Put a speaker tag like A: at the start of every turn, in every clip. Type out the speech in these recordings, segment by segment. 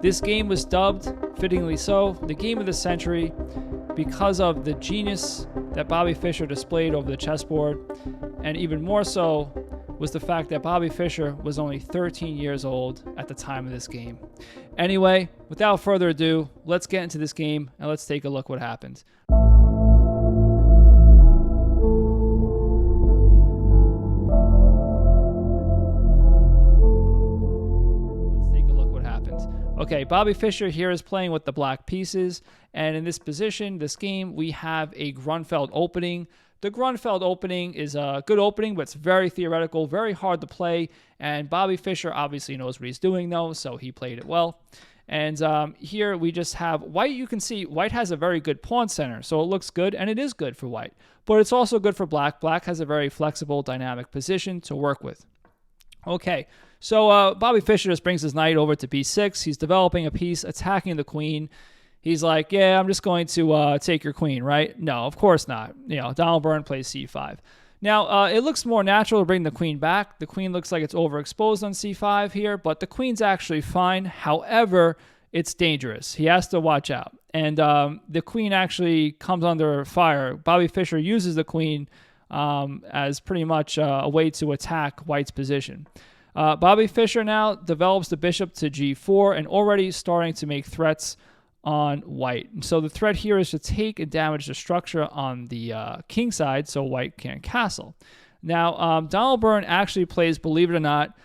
A: This game was dubbed, fittingly so, the game of the century because of the genius that Bobby Fischer displayed over the chessboard, and even more so was the fact that Bobby Fischer was only 13 years old at the time of this game. Anyway, without further ado, let's get into this game and let's take a look what happened. Okay, Bobby Fischer here is playing with the black pieces, and in this position, this game, we have a Grunfeld opening. The Grunfeld opening is a good opening, but it's very theoretical, very hard to play, and Bobby Fischer obviously knows what he's doing, though, so he played it well. And here we just have white. You can see white has a very good pawn center, so it looks good, and it is good for white. But it's also good for black. Black has a very flexible, dynamic position to work with. Okay, so Bobby Fischer just brings his knight over to b6. He's developing a piece, attacking the queen. He's like, yeah, I'm just going to take your queen, right? No, of course not. You know, Donald Byrne plays c5. Now, it looks more natural to bring the queen back. The queen looks like it's overexposed on c5 here, but the queen's actually fine. However, it's dangerous. He has to watch out. And the queen actually comes under fire. Bobby Fischer uses the queen as pretty much a way to attack white's position. Bobby Fischer now develops the bishop to g4 and already starting to make threats on white. And so the threat here is to take and damage the structure on the king side so white can't castle. Now, Donald Byrne actually plays, believe it or not,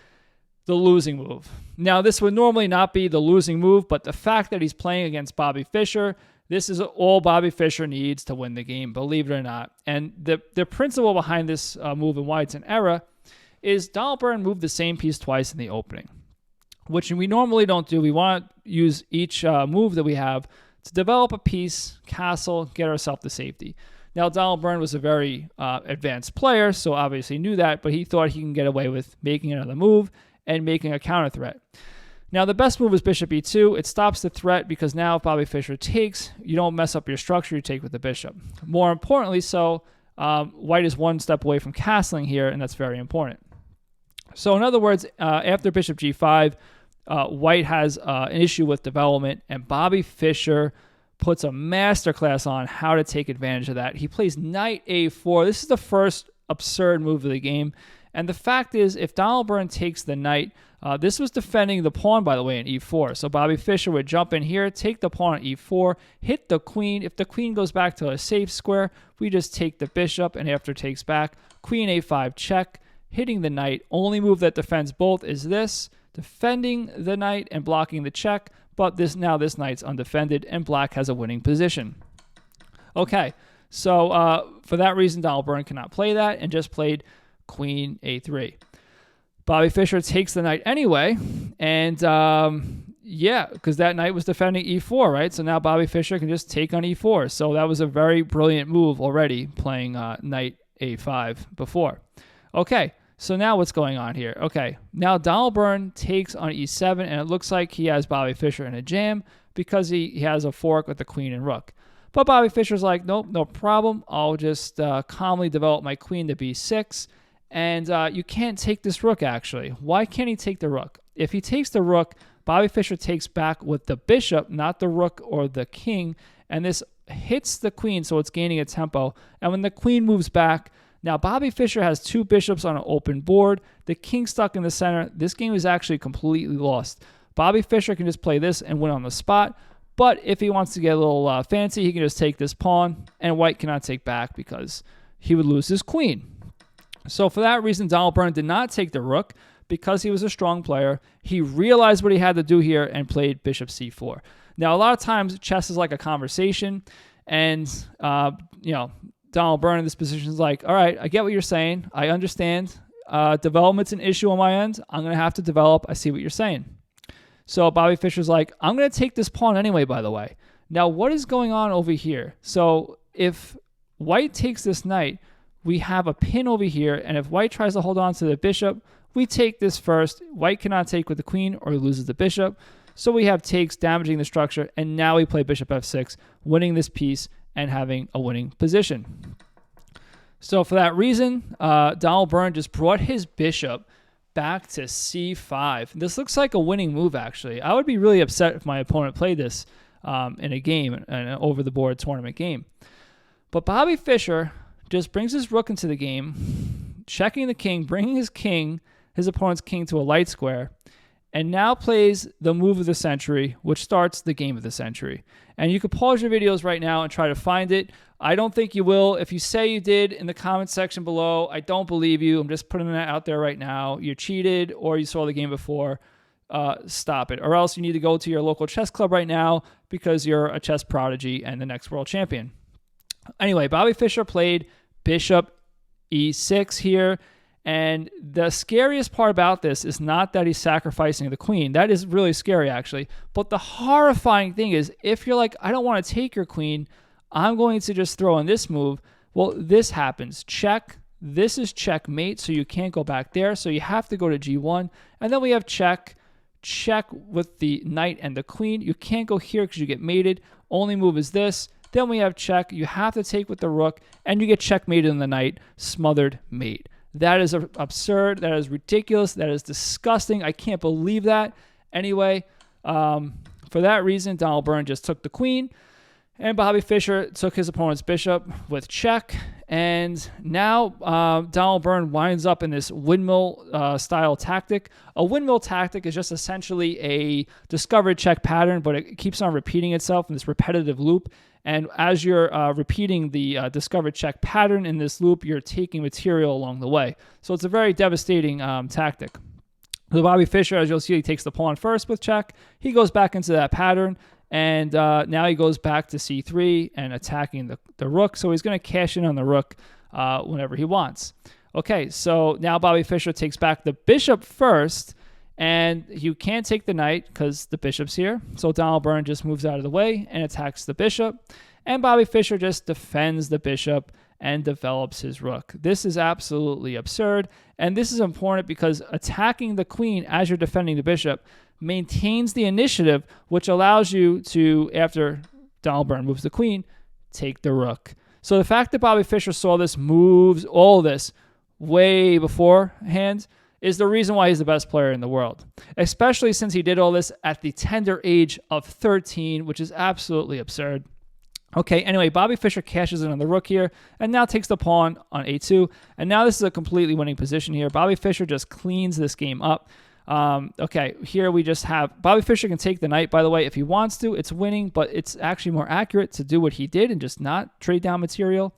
A: the losing move. Now, this would normally not be the losing move, but the fact that he's playing against Bobby Fischer, this is all Bobby Fischer needs to win the game, believe it or not. And the principle behind this move in white's an error is Donald Byrne moved the same piece twice in the opening, which we normally don't do. We want to use each move that we have to develop a piece, castle, get ourselves to safety. Now, Donald Byrne was a very advanced player, so obviously knew that, but he thought he can get away with making another move and making a counter threat. Now, the best move is bishop e2. It stops the threat because now if Bobby Fischer takes, you don't mess up your structure, you take with the bishop. More importantly, white is one step away from castling here, and that's very important. So in other words, after bishop g5, white has an issue with development, and Bobby Fischer puts a masterclass on how to take advantage of that. He plays knight a4. This is the first absurd move of the game. And the fact is, if Donald Byrne takes the knight, this was defending the pawn, by the way, in e4. So Bobby Fischer would jump in here, take the pawn at e4, hit the queen. If the queen goes back to a safe square, we just take the bishop, and after takes back, queen a5 check, hitting the knight. Only move that defends both is this, defending the knight and blocking the check, but this knight's undefended, and black has a winning position. Okay, so for that reason, Donald Byrne cannot play that and just played queen a3. Bobby Fischer takes the knight anyway, and yeah, because that knight was defending e4, right? So now Bobby Fischer can just take on e4. So that was a very brilliant move already, playing knight a5 before. Okay, so now what's going on here? Okay, now Donald Byrne takes on e7, and it looks like he has Bobby Fischer in a jam because he has a fork with the queen and rook. But Bobby Fischer's like, nope, no problem. I'll just calmly develop my queen to b6. And you can't take this rook, actually. Why can't he take the rook? If he takes the rook, Bobby Fischer takes back with the bishop, not the rook or the king. And this hits the queen, so it's gaining a tempo. And when the queen moves back, now Bobby Fischer has two bishops on an open board. The king stuck in the center. This game is actually completely lost. Bobby Fischer can just play this and win on the spot. But if he wants to get a little fancy, he can just take this pawn. And white cannot take back because he would lose his queen. So for that reason, Donald Byrne did not take the rook because he was a strong player. He realized what he had to do here and played bishop c4. Now, a lot of times, chess is like a conversation, and Donald Byrne in this position is like, all right, I get what you're saying. I understand. Development's an issue on my end. I'm going to have to develop. I see what you're saying. So Bobby Fischer's like, I'm going to take this pawn anyway, by the way. Now, what is going on over here? So if white takes this knight, we have a pin over here, and if white tries to hold on to the bishop, we take this first. White cannot take with the queen or he loses the bishop. So we have takes damaging the structure, and now we play bishop f6, winning this piece and having a winning position. So for that reason, Donald Byrne just brought his bishop back to c5. This looks like a winning move, actually. I would be really upset if my opponent played this in a game, an over-the-board tournament game. But Bobby Fischer just brings his rook into the game, checking the king, bringing his opponent's king to a light square, and now plays the move of the century, which starts the game of the century. And you can pause your videos right now and try to find it. I don't think you will. If you say you did in the comments section below, I don't believe you. I'm just putting that out there right now. You cheated or you saw the game before. Stop it. Or else you need to go to your local chess club right now because you're a chess prodigy and the next world champion. Anyway, Bobby Fischer played bishop e6 here. And the scariest part about this is not that he's sacrificing the queen. That is really scary, actually. But the horrifying thing is, if you're like, I don't want to take your queen, I'm going to just throw in this move. Well, this happens. Check. This is checkmate, so you can't go back there. So you have to go to g1. And then we have check. Check with the knight and the queen. You can't go here because you get mated. Only move is this. Then we have check. You have to take with the rook, and you get checkmated on the knight. Smothered mate. That is absurd. That is ridiculous. That is disgusting. I can't believe that. Anyway, for that reason, Donald Byrne just took the queen, and Bobby Fischer took his opponent's bishop with check. And now Donald Byrne winds up in this windmill-style tactic. A windmill tactic is just essentially a discovered check pattern, but it keeps on repeating itself in this repetitive loop. And as you're repeating the discovered check pattern in this loop, you're taking material along the way. So it's a very devastating tactic. So Bobby Fischer, as you'll see, he takes the pawn first with check. He goes back into that pattern, and now he goes back to c3 and attacking the rook. So he's going to cash in on the rook whenever he wants. Okay, so now Bobby Fischer takes back the bishop first, and you can't take the knight because the bishop's here. So Donald Byrne just moves out of the way and attacks the bishop. And Bobby Fischer just defends the bishop and develops his rook. This is absolutely absurd. And this is important because attacking the queen as you're defending the bishop maintains the initiative, which allows you to, after Donald Byrne moves the queen, take the rook. So the fact that Bobby Fischer saw this, moves, all this way beforehand, is the reason why he's the best player in the world, especially since he did all this at the tender age of 13, which is absolutely absurd. Okay, anyway, Bobby Fischer cashes in on the rook here and now takes the pawn on a2. And now this is a completely winning position here. Bobby Fischer just cleans this game up. Okay, here we just have Bobby Fischer can take the knight, by the way, if he wants to. It's winning, but it's actually more accurate to do what he did and just not trade down material.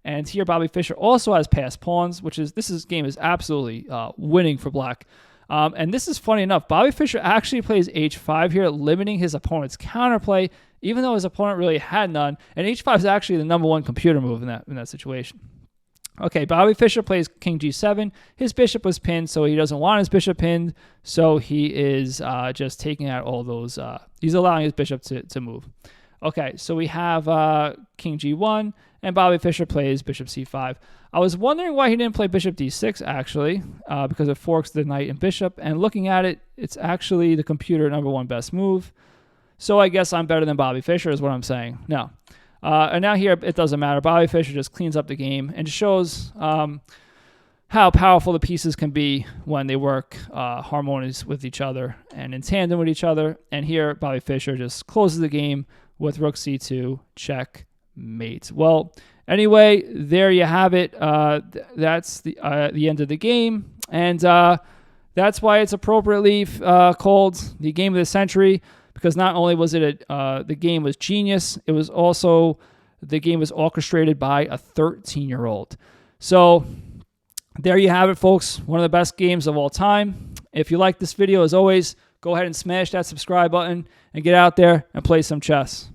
A: And here Bobby Fischer also has passed pawns, which is, this game is absolutely winning for black. And this is funny enough. Bobby Fischer actually plays h5 here, limiting his opponent's counterplay, even though his opponent really had none. And h5 is actually the #1 computer move in that situation. Okay, Bobby Fischer plays king g7. His bishop was pinned, so he doesn't want his bishop pinned. So he is just taking out all those. He's allowing his bishop to move. Okay, so we have king g1, and Bobby Fischer plays bishop c5. I was wondering why he didn't play bishop d6, actually, because it forks the knight and bishop. And looking at it, it's actually the computer #1 best move. So I guess I'm better than Bobby Fischer is what I'm saying. No. And now here, it doesn't matter. Bobby Fischer just cleans up the game and shows how powerful the pieces can be when they work harmonious with each other and in tandem with each other. And here, Bobby Fischer just closes the game with rook c2, checkmate. Well, anyway, there you have it. That's the end of the game. And that's why it's appropriately called the game of the century, because not only was it the game was genius, it was also the game was orchestrated by a 13-year-old. So there you have it, folks. One of the best games of all time. If you like this video, as always, go ahead and smash that subscribe button and get out there and play some chess.